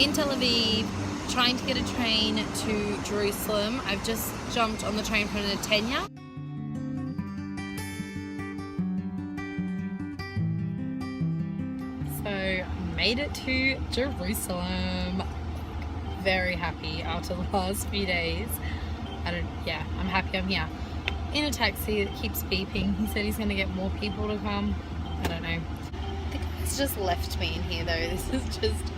in Tel Aviv, trying to get a train to Jerusalem. I've just jumped on the train from Netanya. So made it to Jerusalem. Very happy after the last few days. I'm happy I'm here. In a taxi that keeps beeping. He said he's going to get more people to come. I don't know. The guy's just left me in here though. This is just,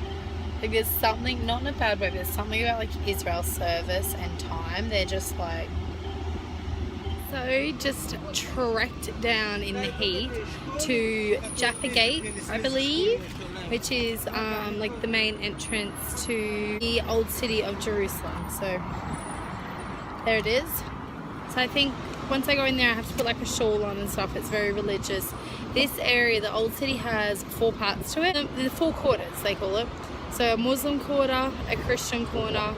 like, there's something, not in a bad way, but there's something about like Israel service and time. They're just like, so just trekked down in the heat to Jaffa Gate, I believe, which is like the main entrance to the old city of Jerusalem. So there it is. So I think once I go in there I have to put like a shawl on and stuff. It's very religious. This area, the old city, has 4 parts to it. The 4 quarters they call it. So a Muslim quarter, a Christian corner,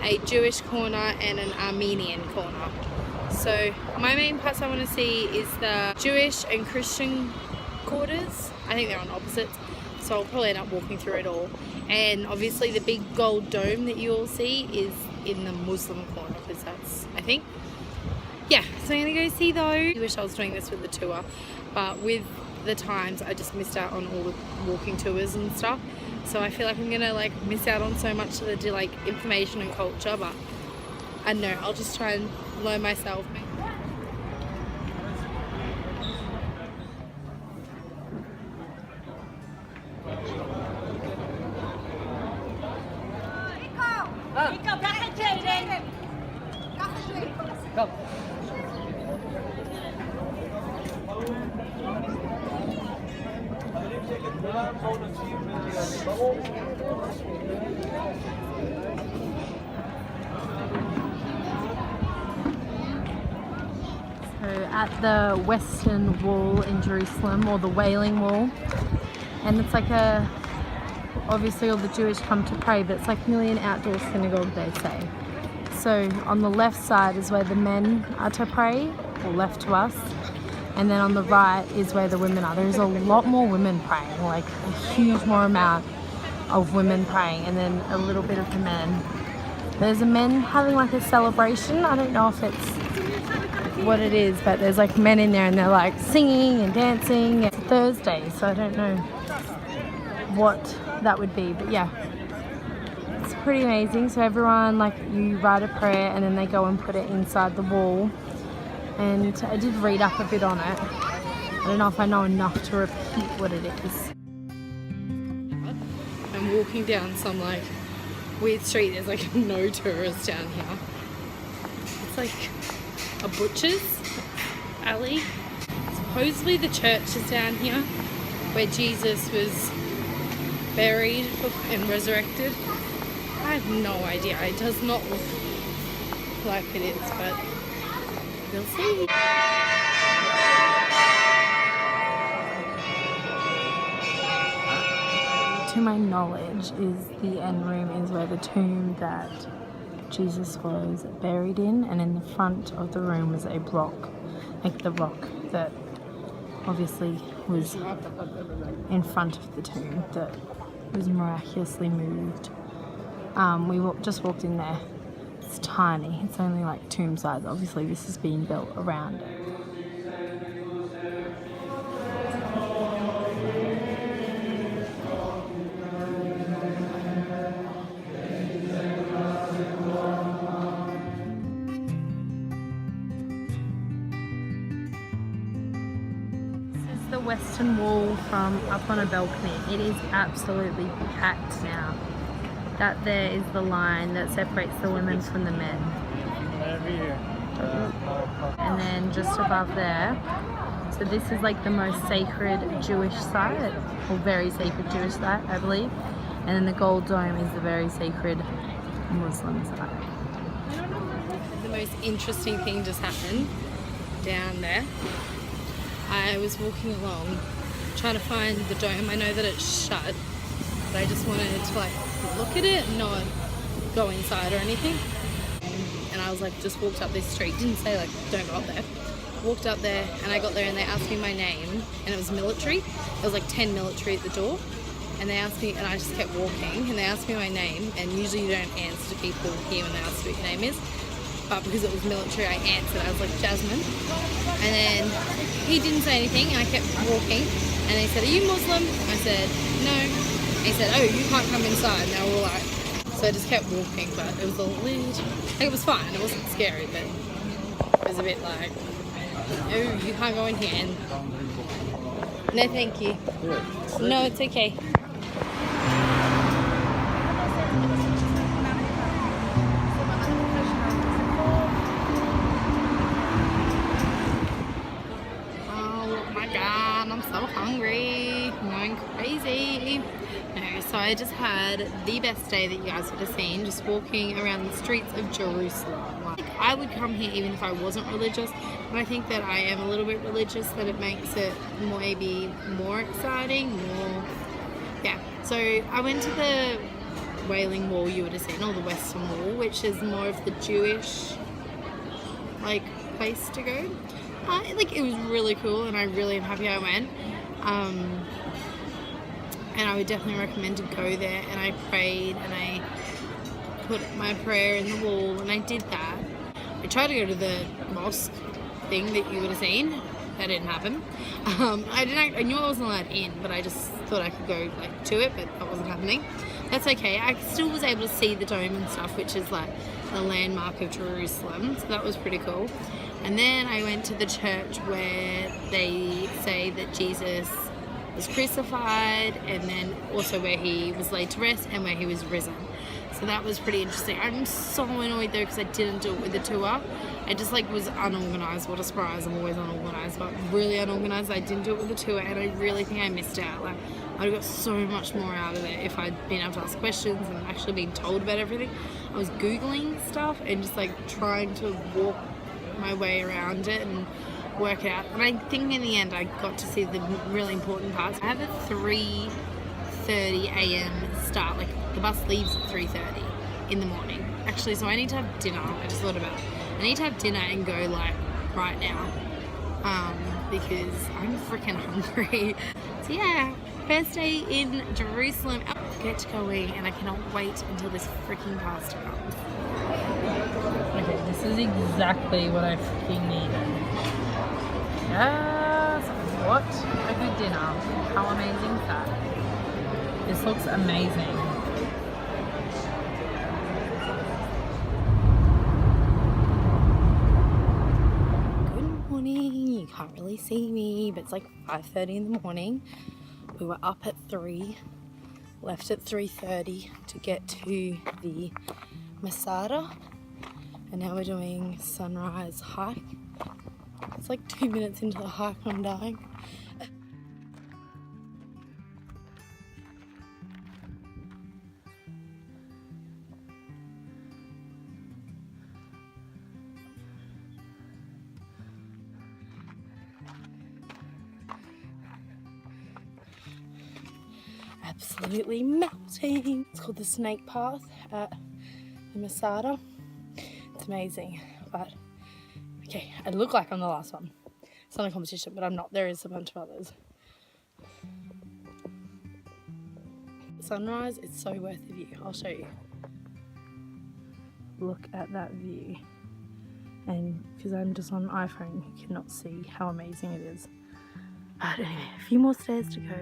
a Jewish corner and an Armenian corner. So my main parts I want to see is the Jewish and Christian quarters. I think they're on opposites, so I'll probably end up walking through it all. And obviously the big gold dome that you all see is in the Muslim corner, because that's, I think, yeah. So I'm gonna go see those. I wish I was doing this with the tour, but with the times I just missed out on all the walking tours and stuff. So I feel like I'm gonna like miss out on so much of the like information and culture, but I don't know, I'll just try and learn myself. Go. So at the Western Wall in Jerusalem, or the Wailing Wall, and it's like a, obviously all the Jewish come to pray, but it's like nearly an outdoor synagogue, they say. So on the left side is where the men are to pray, or left to us, and then on the right is where the women are. There's a lot more women praying, like a huge more amount of women praying, and then a little bit of the men. There's a men having like a celebration. I don't know if it's what it is, but there's like men in there and they're like singing and dancing. It's Thursday, so I don't know what that would be, but yeah, it's pretty amazing. So everyone, like, you write a prayer and then they go and put it inside the wall, and I did read up a bit on it. I don't know if I know enough to repeat what it is. I'm walking down some like weird street. There's like no tourists down here. It's like a butcher's alley. Supposedly the church is down here where Jesus was buried and resurrected. I have no idea. It does not look like it is, but we'll see. To my knowledge, is the end room is where the tomb that Jesus was buried in, and in the front of the room was a rock, like the rock that obviously was in front of the tomb that was miraculously moved. We just walked in there. It's tiny. It's only like tomb size. Obviously this is being built around it. The Western Wall from up on a balcony. It is absolutely packed now. That there is the line that separates the women from the men. And then just above there, so this is like the most sacred Jewish site, or very sacred Jewish site, I believe. And then the gold dome is the very sacred Muslim site. The most interesting thing just happened down there. I was walking along trying to find the dome. I know that it's shut, but I just wanted to like look at it and not go inside or anything. And I was like, just walked up this street, didn't say like don't go up there. Walked up there and I got there and they asked me my name, and it was military. There was like 10 military at the door, and they asked me, and I just kept walking, and they asked me my name, and usually you don't answer to people here when they ask what your name is, but because it was military, I answered. I was like, Jasmine. And then he didn't say anything, and I kept walking, and they said, are you Muslim? I said, no. He said, oh, you can't come inside. And they were all like, so I just kept walking, but it was a little, it was fine. It wasn't scary, but it was a bit like, oh, you can't go in here. And no, thank you. No, it's okay. Oh my God, I'm so hungry. I'm going crazy. No, so I just had the best day that you guys would have seen, just walking around the streets of Jerusalem. Like, I would come here even if I wasn't religious, and I think that I am a little bit religious, that it makes it maybe more exciting, more, yeah. So I went to the Wailing Wall, you would have seen, or the Western Wall, which is more of the Jewish, like, place to go. Like, it was really cool, and I really am happy I went. And I would definitely recommend to go there, and I prayed, and I put my prayer in the wall, and I did that. I tried to go to the mosque thing that you would have seen. That didn't happen. I knew I wasn't allowed in, but I just thought I could go like to it, but that wasn't happening. That's okay. I still was able to see the dome and stuff, which is like the landmark of Jerusalem, so that was pretty cool. And then I went to the church where they say that Jesus was crucified, and then also where he was laid to rest and where he was risen. So that was pretty interesting. I'm so annoyed though because I didn't do it with the tour. I just like was unorganized. What a surprise. I'm always unorganized, but really unorganized. I didn't do it with the tour, and I really think I missed out. Like, I got so much more out of it if I'd been able to ask questions and actually been told about everything. I was Googling stuff and just like trying to walk my way around it and work out, and I think in the end I got to see the really important parts. I have a 3:30 a.m. start, like the bus leaves at 3:30 in the morning actually, so I need to have dinner. I just thought about it. I need to have dinner and go like right now, because I'm freaking hungry. So yeah, first day in Jerusalem, get going, and I cannot wait until this freaking pasta comes. Okay, this is exactly what I freaking needed. Yes, what a good dinner. How amazing is that? This looks amazing. Good morning. You can't really see me, but it's like 5:30 in the morning. We were up at 3, left at 3:30 to get to the Masada, and now we're doing sunrise hike. It's like 2 minutes into the hike and I'm dying. Absolutely melting. It's called the Snake Path at the Masada. It's amazing, but okay, I look like I'm the last one. It's not a competition, but I'm not. There is a bunch of others. Sunrise, it's so worth the view. I'll show you. Look at that view. And because I'm just on an iPhone, you cannot see how amazing it is. But anyway, a few more stairs to go.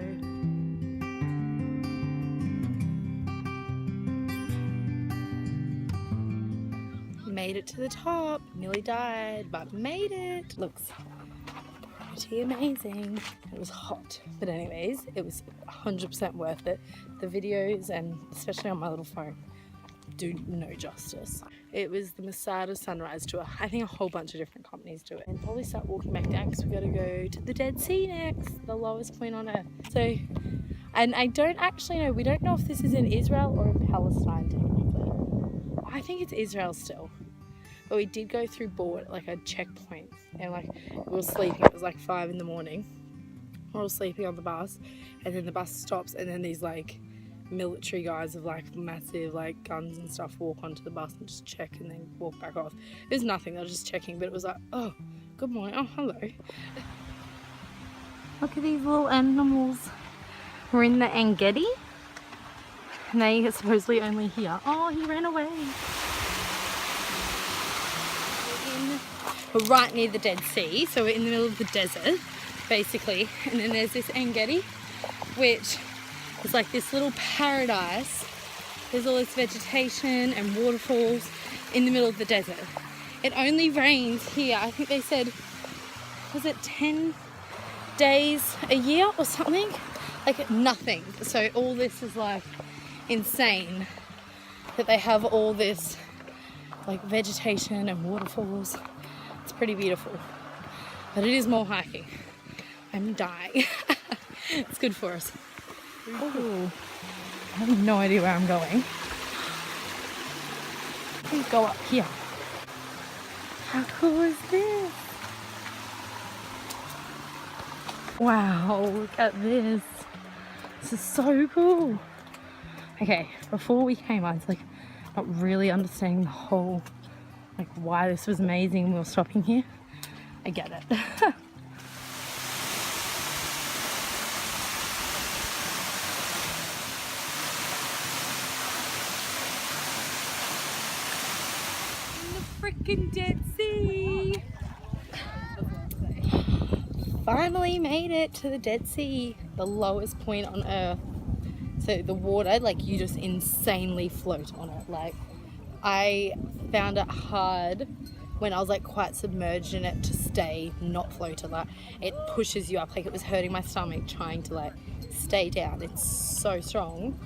Made it to the top. Nearly died, but made it. Looks pretty amazing. It was hot, but anyways, it was 100% worth it. The videos, and especially on my little phone, do no justice. It was the Masada sunrise tour. I think a whole bunch of different companies do it. And probably start walking back down because we got to go to the Dead Sea next, the lowest point on earth. So, and I don't actually know, we don't know if this is in Israel or in Palestine technically. I think it's Israel still. But we did go through like a checkpoint, and like we were sleeping. It was like 5 in the morning. We were sleeping on the bus, and then the bus stops, and then these like military guys with like massive like guns and stuff walk onto the bus and just check and then walk back off. It was nothing. They were just checking, but it was like, oh, good morning. Oh, hello. Look at these little animals. We're in the Gedi. And they are supposedly only here. Oh, he ran away. We're right near the Dead Sea, so we're in the middle of the desert, basically. And then there's this Gedi, which is like this little paradise. There's all this vegetation and waterfalls in the middle of the desert. It only rains here, I think they said, was it 10 days a year or something? Like nothing. So all this is like insane that they have all this like vegetation and waterfalls. It's pretty beautiful, but it is more hiking. I'm dying. It's good for us. Ooh. I have no idea where I'm going. Please go up here. How cool is this? Wow, look at this. This is so cool. Okay, before we came, I was like not really understanding the whole, like why this was amazing and we were stopping here. I get it. Freaking Dead Sea! Finally made it to the Dead Sea, the lowest point on Earth. So the water, like you just insanely float on it. Like I found it hard when I was like quite submerged in it to stay not float. Like it pushes you up. Like it was hurting my stomach trying to like stay down. It's so strong.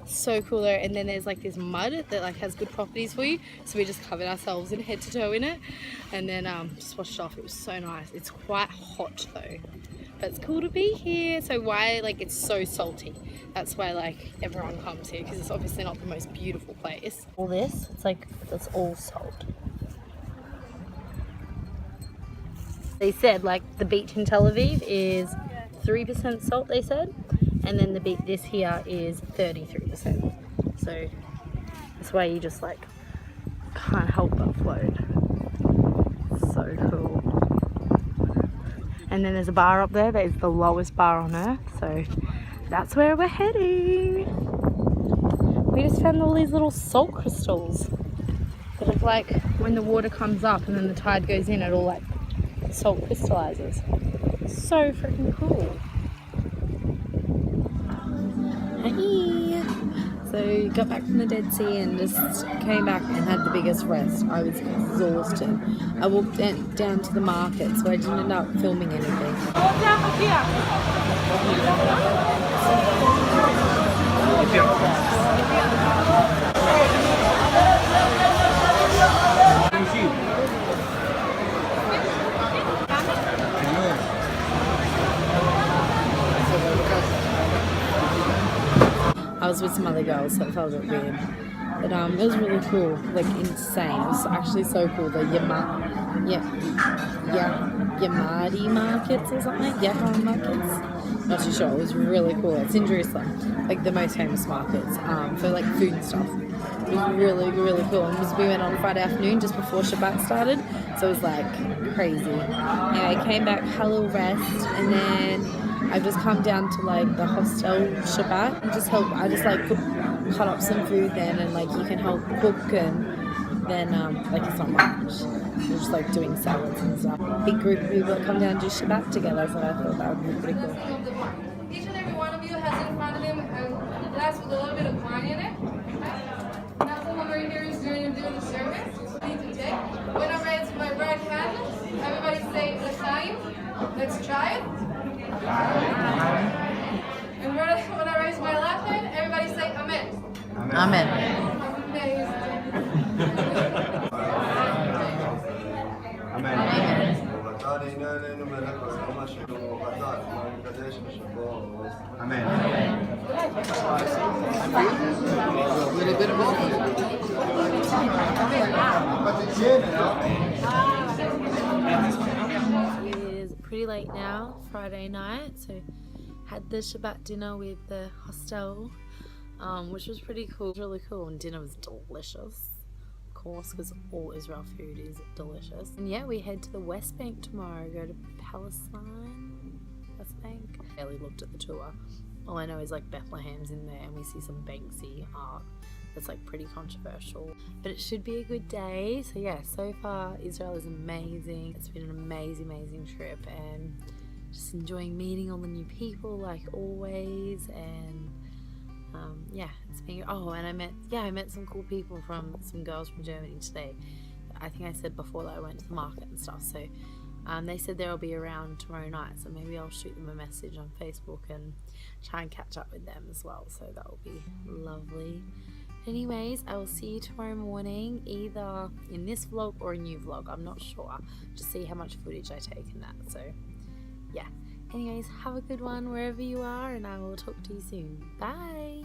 So cool there. And then there's like this mud that like has good properties for you, so we just covered ourselves in head to toe in it and then just washed off. It was so nice. It's quite hot though, but it's cool to be here. So why, like, it's so salty, that's why like everyone comes here, because it's obviously not the most beautiful place. All this, it's like, it's all salt. They said like the beach in Tel Aviv is 3% salt, they said, and then the beach this here is 33%. So that's why you just like can't help but float. So cool. And then there's a bar up there that is the lowest bar on Earth, so that's where we're heading. We just found all these little salt crystals that are like, when the water comes up and then the tide goes in, it all like salt crystallizes. So freaking cool. Hey. So got back from the Dead Sea and just came back and had the biggest rest. I was exhausted. I walked down to the market, so I didn't end up filming anything. I was with some other girls, so it felt a bit weird. But it was really cool, like insane. It was actually so cool. The Yamadi markets or something, Yaham markets. Not too sure. It was really cool. It's in Jerusalem, like the most famous markets for like food and stuff. It was really, really cool. And we went on Friday afternoon just before Shabbat started, so it was like crazy. Anyway, I came back, had a little rest, and then I've just come down to like the hostel Shabbat and just help. I just like cut up some food then, and like you can help cook, and then like it's not much. We're just like doing salads and stuff. Big group of people that come down and do Shabbat together, so I thought that would be pretty cool. Each and every one of you has in front of him a glass with a little bit of wine in it. Now whoever here is doing the service, need to take. When I raise my right hand, everybody say L'chaim. Let's try it. And when I raise my left hand, everybody say Amen. Amen. Amen. A little bit of It is pretty late now, Friday night, so had the Shabbat dinner with the hostel, which was pretty cool, really cool, and dinner was delicious, of course, because all Israel food is delicious. And yeah, we head to the West Bank tomorrow, go to Palestine, West Bank. Barely looked at the tour, all I know is like Bethlehem's in there, and we see some Banksy art that's like pretty controversial, but it should be a good day. So yeah, so far Israel is amazing. It's been an amazing trip, and just enjoying meeting all the new people like always. And yeah, it's been, oh, and I met some cool people, from some girls from Germany today. I think I said before that I went to the market and stuff, so they said they'll be around tomorrow night, so maybe I'll shoot them a message on Facebook and try and catch up with them as well, so that will be lovely. Anyways, I will see you tomorrow morning, either in this vlog or a new vlog, I'm not sure, just see how much footage I take in that. So yeah, anyways, have a good one wherever you are, and I will talk to you soon. Bye.